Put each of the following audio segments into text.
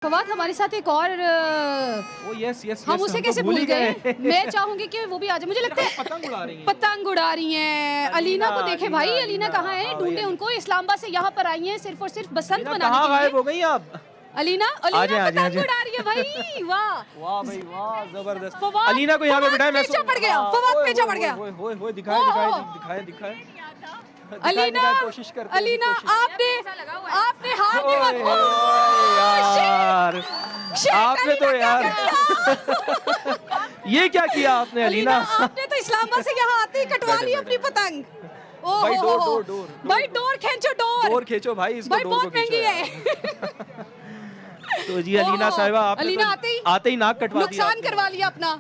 फवाद हमारे साथ एक और यस हम उसे कैसे भूल गए। मैं चाहूंगी कि वो भी आ जाए। मुझे लगता है पतंग उड़ा रही हैं। अलीना को देखे भाई, अलीना कहाँ है? ढूंढे उनको। इस्लामाबाद से यहाँ पर आई हैं सिर्फ और सिर्फ बसंत मनाने के लिए। गायब हो गई आप? अलीना पतंग उड़ा रही है भाई। वाह वाह भाई वाह, जबरदस्त। अलीना को यहाँ पे बिठाए। मैं पीछे पड़ गया, फवाद पीछे पड़ गया। दिखाए अलीना, कोशिश करते। अलीना आपने हाथ में यार, आपने तो यार ये क्या किया आपने अलीना? आपने तो इस्लामाबाद से यहाँ आते ही कटवा ली अपनी पतंग। भाई भाई डोर खींचो, डोर खींचो भाई, इसको भाई बहुत महंगी है। तो जी अलीना साहिबा, आपने आते ही नाक कटवा दिया, नुकसान करवा लिया अपना।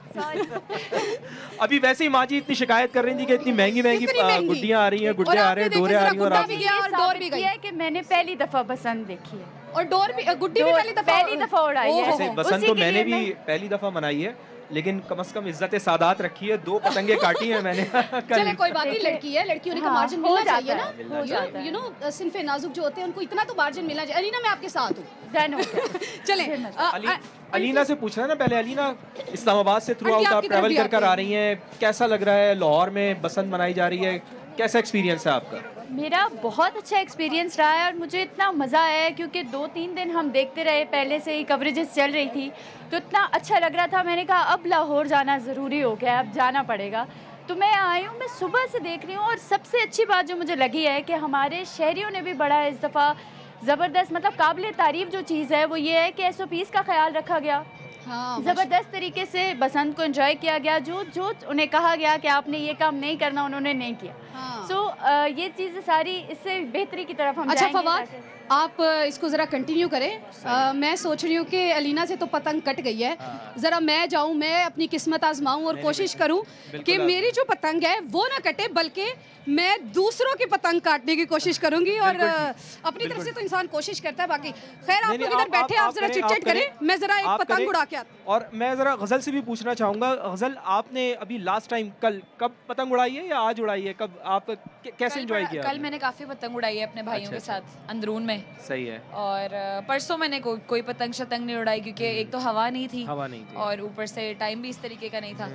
अभी वैसे ही माँ जी इतनी शिकायत कर रही थी कि इतनी महंगी गुड्डियाँ आ रही हैं, गुड्डे आ रहे हैं, डोरे आ रही हैं, और डोर भी गई है कि मैंने पहली दफा बसंत देखी है और डोर भी, गुड्डी भी पहली दफा उड़ाई है। बसंत तो मैंने भी पहली दफा मनाई है, लेकिन कम से कम इज्जत सादात रखी है। 2 पतंगे काटी है मैंने। चले कोई बात नहीं, लड़की है, लड़कियों ने का मार्जिन मिलना चाहिए ना। यू नो सिनफे नाजुक जो होते हैं उनको इतना तो मार्जिन मिलना चाहिए। अलीना मैं आपके साथ हूँ। चले अलीना से पूछना ना पहले। अलीना, इस्लामाबाद से थ्रू आउट आप ट्रैवल कर आ रही हैं, कैसा लग रहा है? लाहौर में बसंत मनाई जा रही है, कैसा एक्सपीरियंस है आपका? मेरा बहुत अच्छा एक्सपीरियंस रहा है और मुझे इतना मज़ा आया है क्योंकि 2-3 दिन हम देखते रहे, पहले से ही कवरेजेस चल रही थी तो इतना अच्छा लग रहा था। मैंने कहा अब लाहौर जाना ज़रूरी हो गया, अब जाना पड़ेगा। तो मैं आई हूँ, मैं सुबह से देख रही हूँ और सबसे अच्छी बात जो मुझे लगी है कि हमारे शहरियों ने भी बड़ा इस दफ़ा ज़बरदस्त, मतलब काबिल तारीफ़ जो चीज़ है वो ये है कि SOPs का ख्याल रखा गया। ज़बरदस्त तरीके से बसंत को एंजॉय किया गया। जो उन्हें कहा गया कि आपने ये काम नहीं करना, उन्होंने नहीं किया। ये चीज़ें सारी इससे बेहतरी की तरफ हम जाएंगे। फवाद आप इसको ज़रा कंटिन्यू करें। मैं सोच रही हूँ कि अलीना से तो पतंग कट गई है, ज़रा मैं जाऊँ, मैं अपनी किस्मत आजमाऊँ और कोशिश करूँ कि मेरी जो पतंग है वो ना कटे, बल्कि मैं दूसरों की पतंग काटने की कोशिश करूँगी। और अपनी तरफ से तो इंसान कोशिश करता है। बाकी खैर, आप लोग इधर बैठे, आप ज़रा चिट करें, मैं ज़रा एक पतंग उड़ा के आती हूँ। और मैं ज़रा गज़ल से भी पूछना चाहूँगा। गज़ल, आपने अभी लास्ट टाइम कब पतंग उड़ाई है या आज उड़ाई है? कब आप कैसे एंजॉय किया? कल मैंने काफ़ी पतंग उड़ाई है अपने भाइयों के साथ अंदरून में। सही है। और परसों मैंने कोई पतंग शतंग नहीं उड़ाई क्योंकि एक तो हवा नहीं थी और ऊपर से टाइम भी इस तरीके का नहीं था।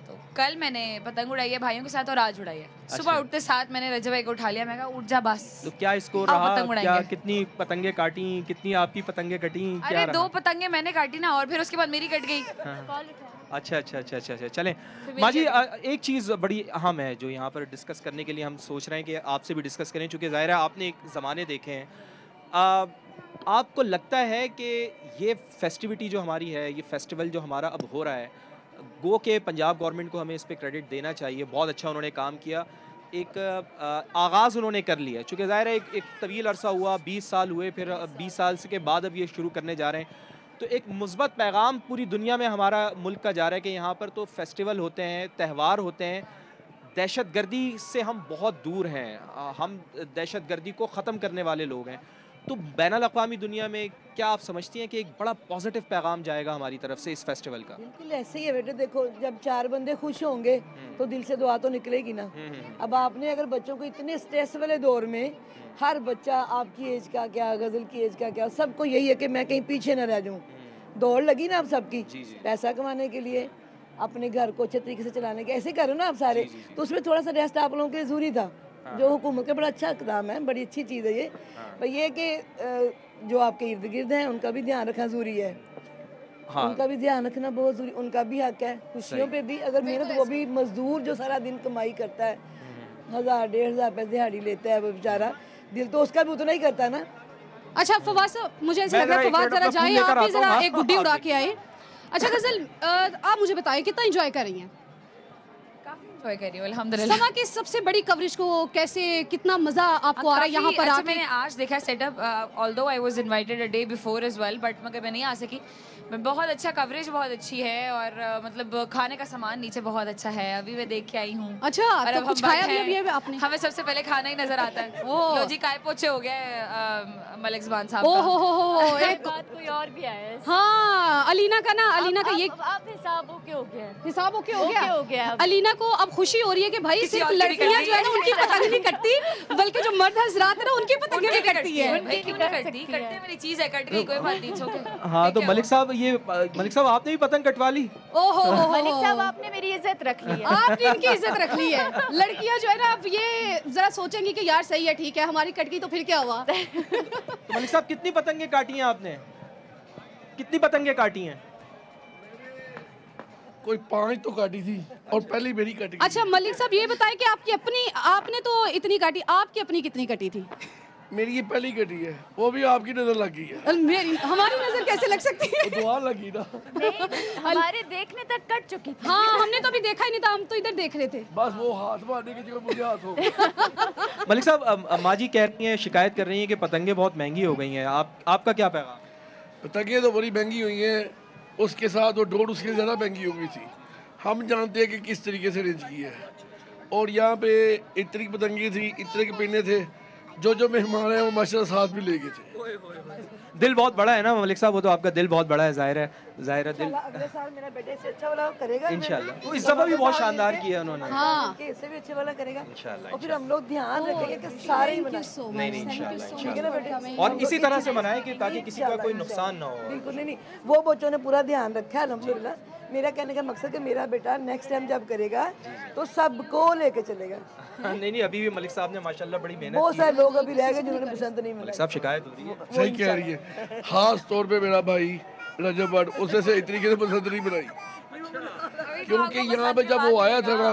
तो कल मैंने पतंग उड़ाई है भाइयों के साथ और आज उड़ाई है। सुबह उठते साथ मैंने रजब भाई को उठा लिया, मैं कहा उठ जा बस। तो क्या इसको रहा? पतंग क्या, कितनी पतंगे काटी, कितनी आपकी पतंगे कटी? अरे 2 पतंगे मैंने काटी ना, और फिर उसके बाद मेरी कट गई। अच्छा। चलें माँ जी, एक चीज़ बड़ी अहम है जो यहाँ पर डिस्कस करने के लिए हम सोच रहे हैं कि आपसे भी डिस्कस करें, चूँकि ज़ाहिर है आपने एक ज़माने देखे हैं। आपको लगता है कि ये फेस्टिविटी जो हमारी है, ये फेस्टिवल जो हमारा अब हो रहा है, गो के पंजाब गवर्नमेंट को हमें इस पे क्रेडिट देना चाहिए। बहुत अच्छा उन्होंने काम किया, एक आगाज़ उन्होंने कर लिया। चूँकि ज़ाहिर है एक तवील अरसा हुआ, 20 साल हुए, फिर 20 साल के बाद अब ये शुरू करने जा रहे हैं, तो एक मुस्बत पैगाम पूरी दुनिया में हमारा मुल्क का जा रहा है कि यहाँ पर तो फेस्टिवल होते हैं, त्यौहार होते हैं। दहशतगर्दी से हम बहुत दूर हैं, हम दहशतगर्दी को ख़त्म करने वाले लोग हैं। तो बैनुल-अक़वामी दुनिया में क्या आप समझती हैं कि एक बड़ा पॉजिटिव पैगाम जाएगा हमारी तरफ से इस फेस्टिवल का? बिल्कुल ऐसे ही है बेटे। देखो, जब 4 बंदे खुश होंगे तो दिल से दुआ तो निकलेगी ना। अब आपने अगर बच्चों को इतने स्ट्रेस वाले दौर में, हर बच्चा आपकी एज का क्या, गज़ल की एज का क्या, सबको यही है कि मैं कहीं पीछे न रह जाऊँ। दौड़ लगी ना आप सबकी, पैसा कमाने के लिए, अपने घर को अच्छे तरीके से चलाने के, ऐसे करो ना आप सारे। तो उसमें थोड़ा सा रेस्ट आप लोगों के लिए ज़रूरी था, जो हुकूमत का बड़ा अच्छा इक़दाम है, बड़ी अच्छी चीज़ है ये। पर ये कि जो आपके इर्द गिर्द हैं उनका भी ध्यान रखना ज़रूरी है। उनका भी ध्यान रखना बहुत ज़रूरी, उनका भी हक है। खुशियों पे भी अगर मेहनत, वो भी मजदूर जो सारा दिन कमाई करता है, 1000-1500 रुपये दिहाड़ी लेता है वो बेचारा, दिल तो उसका भी उतना ही करता है ना। अच्छा फवाद साहब, मुझे ऐसा लग रहा है फवाद जरा जाए, आप भी जरा एक गुड्डी उड़ा के आए। अच्छा गज़ल, आप मुझे बताइए कितना एंजॉय कर रही हैं? एंजॉय कर रही हूँ अल्हम्दुलिल्लाह। समा की सबसे बड़ी कवरेज को कैसे, कितना मजा आपको आ रहा है यहाँ पर आके? मैंने आज देखा setup, although I was invited a day before as well, but मगर मैं नहीं आ सकी। बहुत अच्छा कवरेज, बहुत अच्छी है और मतलब खाने का सामान नीचे बहुत अच्छा है, अभी मैं देख के आई हूँ। अच्छा, तो कुछ खाया भी अभी आपने? हमें सबसे पहले खाना ही नजर आता है। लो जी, काय पोछे हो गए मलिक ज़बान साहब। ओहो, एक बात कोई और भी आया। हाँ, अलीना का ना, अलीना का ये अब हिसाब ओके हो गया, हिसाब ओके हो गया। अलीना को अब खुशी हो रही है कि भाई किसी सिर्फ और की भी लड़कियां कट जो है ना उनकी पतंग नहीं कटती, बल्कि जो मर्द हजरात है ना उनकी पतंगें भी कटती है। भाई क्यों नहीं कटती? कटते मेरी चीज है, कट गई कोई बात नहीं, छोके। हाँ तो मलिक साहब आपने भी पतंग कटवा ली? ओहो मलिक साहब आपने मेरी इज्जत रख ली है। आपने इनकी इज्जत रख ली है। लड़कियां जो है ना अब ये जरा सोचेंगी कि यार सही है, ठीक है, हमारी कट गई तो फिर क्या हुआ। तो मलिक साहब कितनी पतंगे काटी हैं आपने? कितनी पतंगे काटी हैं? कोई 5 तो काटी थी और पहली मेरी कट गई। अच्छा मलिक साहब ये बताएं कि आपकी अपनी, आपने तो इतनी काटी, आपकी अपनी कितनी कटी थी? मेरी ये पहली कटी है, वो भी आपकी नजर लग गई है। मेरी, हमारी नजर कैसे लग सकती है? वो दुआ लगी ना। नहीं, हमारे देखने तक कट चुकी थी। हाँ हमने तो अभी देखा ही नहीं था, हम तो इधर देख रहे थे। बस वो हाथ मारने की जगह मुझे हाथ हो गया। मलिक साहब अम्मा जी कह रही हैं, शिकायत कर रही हैं कि पतंगे बहुत महंगी हो गई हैं, आपका क्या पैगाम? पतंगे तो बड़ी महंगी हुई हैं, उसके साथ वो डोर उसके ज़्यादा महंगी हो गई थी। हम जानते हैं कि किस तरीके से रेंज की है, और यहाँ पे इतनी की पतंगे थी, इतने के पिन्ने थे, जो मेहमान हैं वो माशाल्लाह साथ भी ले गए थे। दिल बहुत बड़ा है ना मलिक साहब, वो तो आपका दिल बहुत बड़ा है, जाहिर है दिल। अगले साल मेरा बेटे से अच्छा वाला करेगा इंशाल्लाह। तो इस दफा भी बहुत शानदार किया उन्होंने। हाँ इससे भी अच्छे वाला करेगा इंशाल्लाह, और फिर हम लोग ध्यान रखेंगे कि सारे ही बनाएं। नहीं नहीं इंशाल्लाह ठीक है ना बेटे? और इसी तरह से मनाएं कि ताकि किसी का कोई नुकसान ना हो। बिल्कुल नहीं, वो बच्चों ने पूरा ध्यान रखा है अल्हम्दुलिल्लाह। मेरा कहने का मकसद कि मेरा बेटा नेक्स्ट टाइम जब करेगा तो सबको लेके चलेगा। नहीं अभी भी मलिक साहब ने माशाल्लाह बड़ी मेहनत बहुत की सारे है। लोग अभी रह गए जिन्होंने पसंद नहीं मलिक मिला। साहब शिकायत हो रही है। सही कह रही है, खास तौर पे मेरा भाई रजब भट्ट उसे से इस तरीके से पसंद नहीं बनाई, क्योंकि यहाँ पे जब वो आया था ना,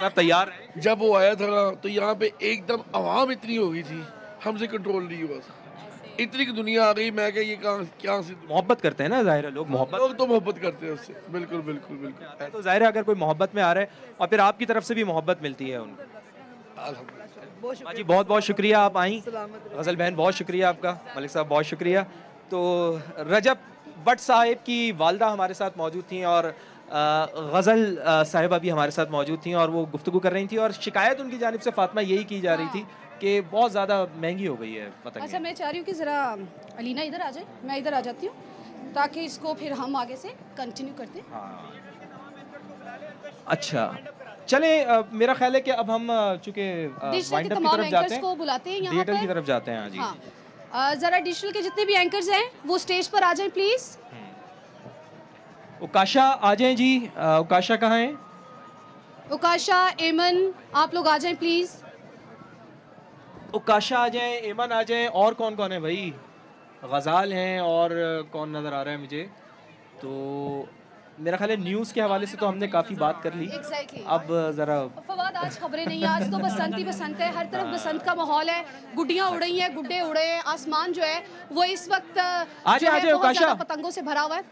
आप तैयार हैं? जब वो आया था ना तो यहाँ पे एकदम आवाम इतनी हो गई थी, हमसे कंट्रोल नहीं हुआ था। इतनी की दुनिया आ गई, मैं क्या ये क्या से मोहब्बत करते हैं ना, जाहिर है लोग लोग तो मोहब्बत करते हैं उससे। बिल्कुल बिल्कुल बिल्कुल। तो जाहिर है अगर कोई मोहब्बत में आ रहा है और फिर आपकी तरफ से भी मोहब्बत मिलती है उनको। अल्हम्दुलिल्लाह। जी बहुत बहुत शुक्रिया आप आई, गज़ल बहन बहुत शुक्रिया आपका, मलिक साहब बहुत शुक्रिया। तो रजब भट्ट साहिब की वालदा हमारे साथ मौजूद थी और गज़ल साहिबा भी हमारे साथ मौजूद थी और वो गुफ्तगू कर रही थी और शिकायत उनकी जानिब से फातिमा यही की जा रही थी कि बहुत ज़्यादा महंगी हो गई है पतंगे। अच्छा मैं चाह रही हूँ कि ज़रा अलीना इधर आ जाए, मैं इधर आ जाती हूँ ताकि इसको फिर हम आगे से कंटिन्यू करते हैं। हाँ अच्छा चलें, मेरा ख्याल है कि अब हम चूँकि डिजिटल वाइंड के अप की तमाम तरफ जाते एंकर्स हैं, को बुलाते हैं यहाँ डिजिटल की पर। तरफ जाते हैं। हाँ जी हाँ ज़रा डिजिटल के जितने भी एंकर्स हैं वो स्टेज पर आ जाएं प्लीज़। उकाशा आ जाएं जी, उकाशा कहाँ हैं? उकाशा, एमन, आप लोग आ जाएं प्लीज़। उकाशा आ जाएं, एमन आ जाएं, और कौन कौन है भाई? गज़ाल हैं और कौन नज़र आ रहा है मुझे? तो मेरा ख्याल है न्यूज़ के हवाले से तो हमने काफ़ी बात कर ली। Exactly. अब ज़रा फवाद आज खबरें नहीं, आज तो बसंत ही बसंत है, हर तरफ बसंत का माहौल है, गुड्डियाँ उड़ रही हैं, गुड्डे उड़े हैं, आसमान जो है वो इस वक्त आ जो जाए, है आ जाए, बहुत उकाशा। ज़्यादा पतंगों से भरा हुआ है।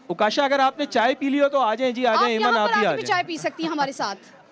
उकाशा अगर आपने चाय पी ली हो तो आ जाएं जी, आ आप जाएं, यहाँ एमन पर आप ही आ आके भी जाएं। चाय पी सकती हैं हमारे साथ।